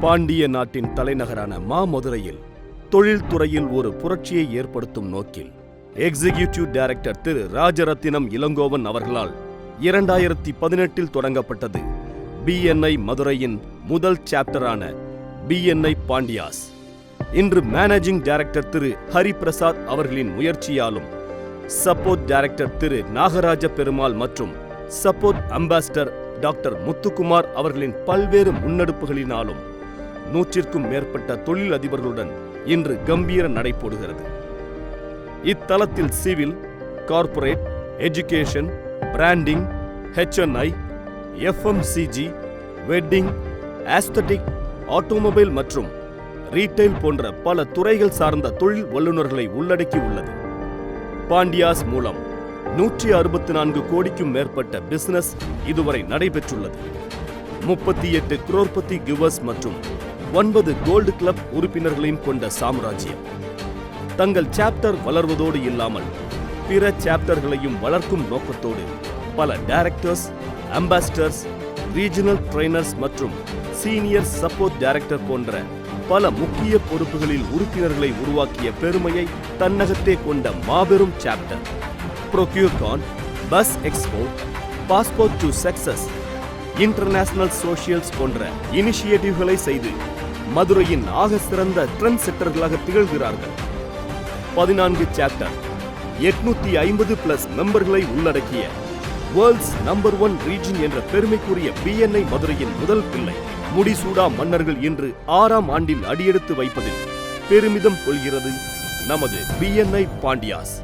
பாண்டிய நாட்டின் தலைநகரான மாமதுரையில் தொழில்துறையில் ஒரு புரட்சியை ஏற்படுத்தும் நோக்கில் எக்ஸிகியூட்டிவ் டைரக்டர் திரு ராஜரத்தினம் இளங்கோவன் அவர்களால் 2018 தொடங்கப்பட்டது BNI மதுரையின் முதல் சாப்டரான BNI பாண்டியாஸ். இன்று மேனேஜிங் டைரக்டர் திரு ஹரிபிரசாத் அவர்களின் முயற்சியாலும் சப்போர்ட் டைரக்டர் திரு நாகராஜ பெருமாள் மற்றும் சப்போர்ட் அம்பாசிடர் டாக்டர் முத்துக்குமார் அவர்களின் பல்வேறு முன்னெடுப்புகளினாலும் 100க்கும் மேற்பட்ட தொழில் அதிபர்களுடன் இன்று கம்பீர நடைபோடுகிறது. இத்தலத்தில் civil, corporate, education, branding, HNI, FMCG, wedding, aesthetic, automobile மற்றும் ரீட்டைல் போன்ற பல துறைகள் சார்ந்த தொழில் வல்லுநர்களை உள்ளடக்கி உள்ளது. பாண்டியாஸ் மூலம் 164 கோடிக்கும் மேற்பட்ட பிசினஸ் இதுவரை நடைபெற்றுள்ளது. 38 crorepati கிவர்ஸ் மற்றும் 9 கோல்டு கிளப் உறுப்பினர்களையும் கொண்ட சாம்ராஜ்யம். தங்கள் சாப்டர் வளர்வதோடு இல்லாமல் பிற சாப்டர்களையும் வளர்க்கும் நோக்கத்தோடு பல டைரக்டர்ஸ், அம்பாசிடர்ஸ், ரீஜனல் ட்ரெய்னர்ஸ் மற்றும் சீனியர் சப்போர்ட் டைரக்டர் போன்ற பல முக்கிய பொறுப்புகளில் உறுப்பினர்களை உருவாக்கிய பெருமையை தன்னகத்தே கொண்ட மாபெரும் சாப்டர். ப்ரொக்யூர்கான், bus expo, passport to success, international socials போன்ற இனிஷியேட்டிவ்களை செய்து மதுரையின் ஆக சிறந்த ட்ரெண்ட் செட்டர்களாக திகழ்கிறார்கள். 14 சாப்டர், 850+ மெம்பர்களை உள்ளடக்கிய வேர்ல்ட்ஸ் நம்பர் 1 ரீஜன் என்ற பெருமைக்குரிய BNI மதுரையின் முதல் பிள்ளை முடிசூடா மன்னர்கள் இன்று 6ஆம் ஆண்டில் அடியெடுத்து வைப்பதில் பெருமிதம் கொள்கிறது நமது BNI பாண்டியாஸ்.